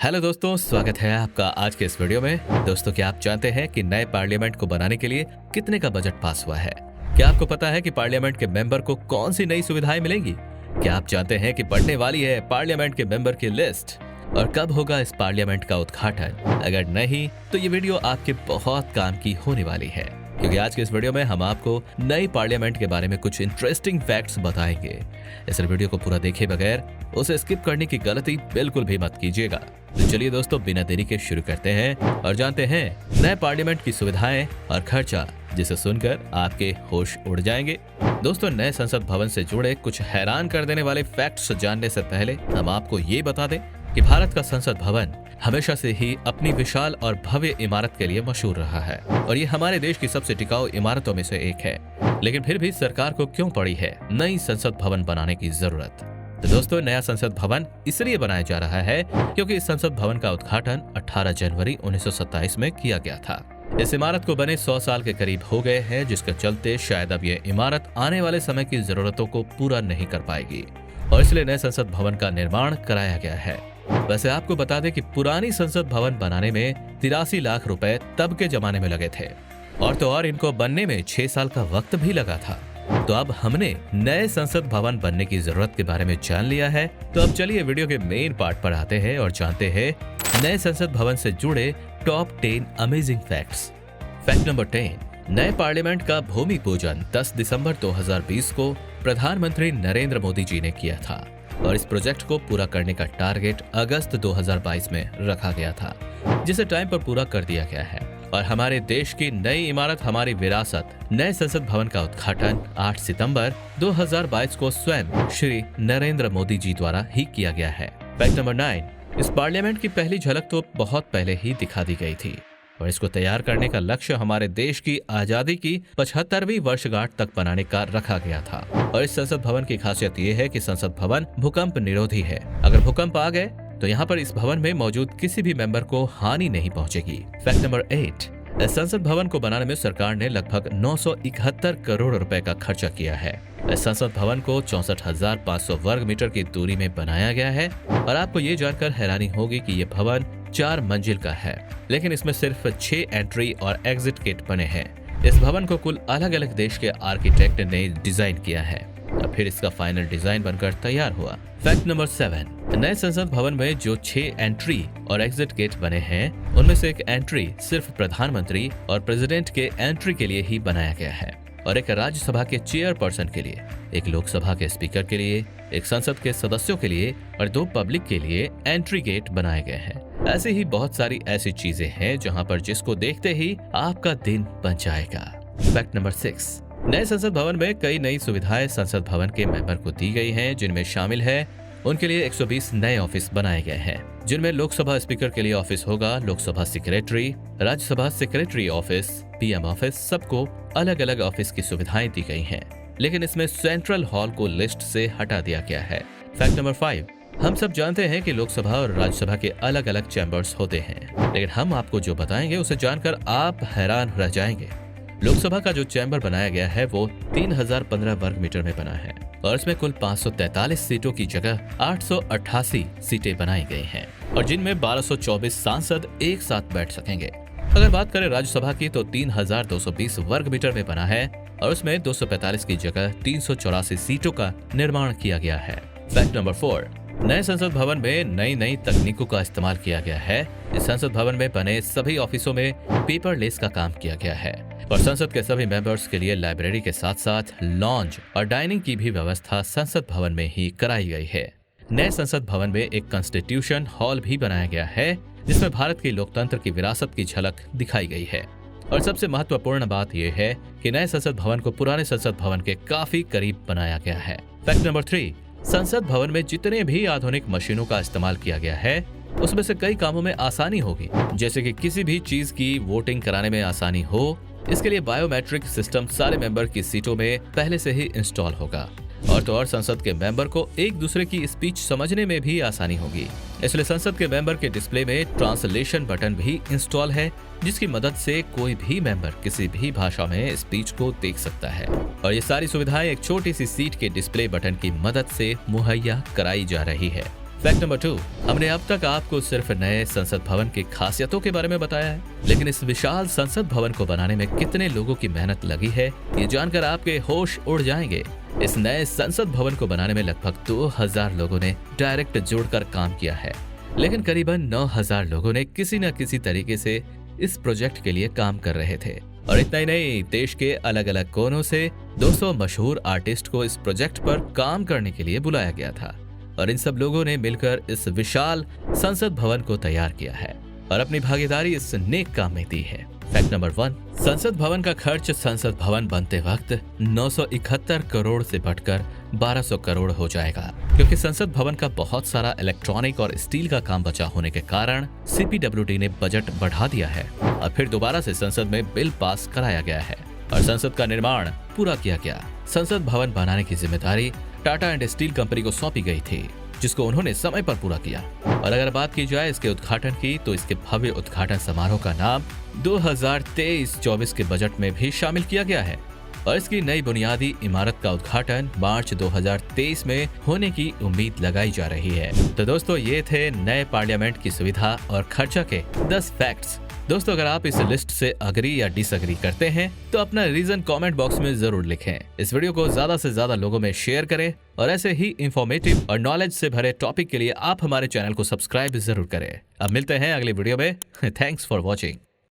Hello दोस्तों, स्वागत है आपका आज के इस वीडियो में। दोस्तों, क्या आप जानते हैं कि नए पार्लियामेंट को बनाने के लिए कितने का बजट पास हुआ है? क्या आपको पता है कि पार्लियामेंट के मेंबर को कौन सी नई सुविधाएं मिलेंगी? क्या आप जानते हैं कि बढ़ने वाली है पार्लियामेंट के मेंबर की लिस्ट? और कब होगा इस पार्लियामेंट का उद्घाटन? अगर नहीं तो ये वीडियो आपके बहुत काम की होने वाली है, क्योंकि आज के इस वीडियो में हम आपको नई पार्लियामेंट के बारे में कुछ इंटरेस्टिंग फैक्ट्स बताएंगे। इस वीडियो को पूरा देखे बगैर उसे स्किप करने की गलती बिल्कुल भी मत कीजिएगा। तो चलिए दोस्तों, बिना देरी के शुरू करते हैं और जानते हैं नए पार्लियामेंट की सुविधाएं और खर्चा, जिसे सुनकर आपके होश उड़ जाएंगे। दोस्तों, नए संसद भवन से जुड़े कुछ हैरान कर देने वाले फैक्ट्स जानने से पहले हम आपको ये बता दें कि भारत का संसद भवन हमेशा से ही अपनी विशाल और भव्य इमारत के लिए मशहूर रहा है और ये हमारे देश की सबसे टिकाऊ इमारतों में से एक है। लेकिन फिर भी सरकार को क्यों पड़ी है नई संसद भवन बनाने की जरूरत? तो दोस्तों, नया संसद भवन इसलिए बनाया जा रहा है क्योंकि इस संसद भवन का उद्घाटन 18 जनवरी 1927 में किया गया था। इस इमारत को बने 100 साल के करीब हो गए हैं, जिसके चलते शायद अब ये इमारत आने वाले समय की जरूरतों को पूरा नहीं कर पाएगी और इसलिए नए संसद भवन का निर्माण कराया गया है। वैसे आपको बता दें कि पुरानी संसद भवन बनाने में 83 लाख रुपए तब के जमाने में लगे थे और तो और इनको बनने में 6 साल का वक्त भी लगा था। तो अब हमने नए संसद भवन बनने की जरूरत के बारे में जान लिया है, तो अब चलिए वीडियो के मेन पार्ट पर आते हैं और जानते हैं नए संसद भवन से जुड़े top 10 amazing facts. Fact number 10, नए पार्लियामेंट का भूमि पूजन 10 दिसंबर 2020 को प्रधानमंत्री नरेंद्र मोदी जी ने किया था और इस प्रोजेक्ट को पूरा करने का टारगेट अगस्त 2022 में रखा गया था, जिसे टाइम पर पूरा कर दिया गया है। और हमारे देश की नई इमारत, हमारी विरासत, नए संसद भवन का उद्घाटन 8 सितंबर 2022 को स्वयं श्री नरेंद्र मोदी जी द्वारा ही किया गया है। फैक्ट नंबर 9, इस पार्लियामेंट की पहली झलक तो बहुत पहले ही दिखा दी गई थी और इसको तैयार करने का लक्ष्य हमारे देश की आजादी की 75वीं वर्षगांठ तक बनाने का रखा गया था। और इस संसद भवन की खासियत ये है कि संसद भवन भूकंप निरोधी है। अगर भूकंप आ गए तो यहाँ पर इस भवन में मौजूद किसी भी मेंबर को हानि नहीं पहुंचेगी। फैक्ट नंबर 8, इस संसद भवन को बनाने में सरकार ने लगभग 971 करोड़ रुपए का खर्चा किया है। इस संसद भवन को 64,500 वर्ग मीटर की दूरी में बनाया गया है और आपको ये जानकर हैरानी होगी कि ये भवन 4 मंजिल का है, लेकिन इसमें सिर्फ 6 एंट्री और एग्जिट गेट बने हैं। इस भवन को कुल अलग अलग देश के आर्किटेक्ट ने डिजाइन किया है और फिर इसका फाइनल डिजाइन बनकर तैयार हुआ। फैक्ट नंबर 7, नए संसद भवन में जो 6 एंट्री और एग्जिट गेट बने हैं, उनमें से एक एंट्री सिर्फ प्रधानमंत्री और प्रेसिडेंट के एंट्री के लिए ही बनाया गया है और एक राज्यसभा के चेयरपर्सन के लिए, एक लोकसभा के स्पीकर के लिए, एक संसद के सदस्यों के लिए और 2 पब्लिक के लिए एंट्री गेट बनाए गए हैं। ऐसे ही बहुत सारी ऐसी चीजें हैं जहां पर जिसको देखते ही आपका दिन बन जाएगा। फैक्ट नंबर 6, नए संसद भवन में कई नई सुविधाएं संसद भवन के मेंबर को दी गई हैं, जिनमें शामिल है उनके लिए 120 नए ऑफिस बनाए गए हैं, जिनमें लोकसभा स्पीकर के लिए ऑफिस होगा, Lok Sabha secretary, Rajya Sabha secretary office, PM office, सबको अलग अलग ऑफिस की सुविधाएं दी गई हैं। लेकिन इसमें सेंट्रल हॉल को लिस्ट से हटा दिया गया है। फैक्ट नंबर 5, हम सब जानते हैं कि लोकसभा और राज्यसभा के अलग अलग चैम्बर्स होते हैं, लेकिन हम आपको जो बताएंगे उसे जानकर आप हैरान रह जाएंगे। लोकसभा का जो चैम्बर बनाया गया है वो 3015 वर्ग मीटर में बना है और इसमें कुल 543 सीटों की जगह 888 सीटें बनाई गई हैं और जिनमें 1224 सांसद एक साथ बैठ सकेंगे। अगर बात करें राज्यसभा की तो 3220 वर्ग मीटर में बना है और उसमें 245 की जगह 384 सीटों का निर्माण किया गया है। फैक्ट नंबर 4, नए संसद भवन में नई तकनीकों का इस्तेमाल किया गया है। इस संसद भवन में बने सभी ऑफिसों में पेपरलेस का काम किया गया है और संसद के सभी मेंबर्स के लिए लाइब्रेरी के साथ साथ लॉन्ज और डाइनिंग की भी व्यवस्था संसद भवन में ही कराई गई है। नए संसद भवन में एक कॉन्स्टिट्यूशन हॉल भी बनाया गया है, जिसमें भारत की लोकतंत्र की विरासत की झलक दिखाई गई है। और सबसे महत्वपूर्ण बात यह है कि नए संसद भवन को पुराने संसद भवन के काफी करीब बनाया गया है। फैक्ट नंबर 3, संसद भवन में जितने भी आधुनिक मशीनों का इस्तेमाल किया गया है, उसमें से कई कामों में आसानी होगी, जैसे कि किसी भी चीज की वोटिंग कराने में आसानी हो। इसके लिए बायोमेट्रिक सिस्टम सारे मेंबर की सीटों में पहले से ही इंस्टॉल होगा और तो और संसद के मेंबर को एक दूसरे की स्पीच समझने में भी आसानी होगी। इसलिए संसद के मेंबर के डिस्प्ले में ट्रांसलेशन बटन भी इंस्टॉल है, जिसकी मदद से कोई भी मेंबर किसी भी भाषा में स्पीच को देख सकता है और ये सारी सुविधाएं एक छोटी सी सीट के डिस्प्ले बटन की मदद से मुहैया कराई जा रही है। फैक्ट नंबर 2, हमने अब तक आपको सिर्फ नए संसद भवन की खासियतों के बारे में बताया है, लेकिन इस विशाल संसद भवन को बनाने में कितने लोगों की मेहनत लगी है, ये जानकर आपके होश उड़ जाएंगे। इस नए संसद भवन को बनाने में लगभग 2000 लोगों ने डायरेक्ट जुड़कर काम किया है, लेकिन करीबन 9000 लोगों ने किसी न किसी तरीके से इस प्रोजेक्ट के लिए काम कर रहे थे। और इतना ही नहीं, देश के अलग अलग कोनों से 200 मशहूर आर्टिस्ट को इस प्रोजेक्ट पर काम करने के लिए बुलाया गया था और इन सब लोगों ने मिलकर इस विशाल संसद भवन को तैयार किया है और अपनी भागीदारी इस नेक काम में दी है। फैक्ट नंबर 1, संसद भवन का खर्च संसद भवन बनते वक्त 971 करोड़ से बढ़कर 1200 करोड़ हो जाएगा, क्योंकि संसद भवन का बहुत सारा इलेक्ट्रॉनिक और स्टील का काम बचा होने के कारण CPWD ने बजट बढ़ा दिया है और फिर दोबारा से संसद में बिल पास कराया गया है और संसद का निर्माण पूरा किया गया। संसद भवन बनाने की जिम्मेदारी टाटा एंड स्टील कंपनी को सौंपी गई थी, जिसको उन्होंने समय पर पूरा किया। और अगर बात की जाए इसके उद्घाटन की, तो इसके भव्य उद्घाटन समारोह का नाम 2023-24 के बजट में भी शामिल किया गया है और इसकी नई बुनियादी इमारत का उद्घाटन मार्च 2023 में होने की उम्मीद लगाई जा रही है। तो दोस्तों, ये थे नए पार्लियामेंट की सुविधा और खर्चा के 10 फैक्ट्स। दोस्तों, अगर आप इस लिस्ट से अग्री या डिसअग्री करते हैं तो अपना रीजन कमेंट बॉक्स में जरूर लिखें। इस वीडियो को ज्यादा से ज्यादा लोगों में शेयर करें और ऐसे ही इंफॉर्मेटिव और नॉलेज से भरे टॉपिक के लिए आप हमारे चैनल को सब्सक्राइब जरूर करें। अब मिलते हैं अगली वीडियो में। Thanks for watching.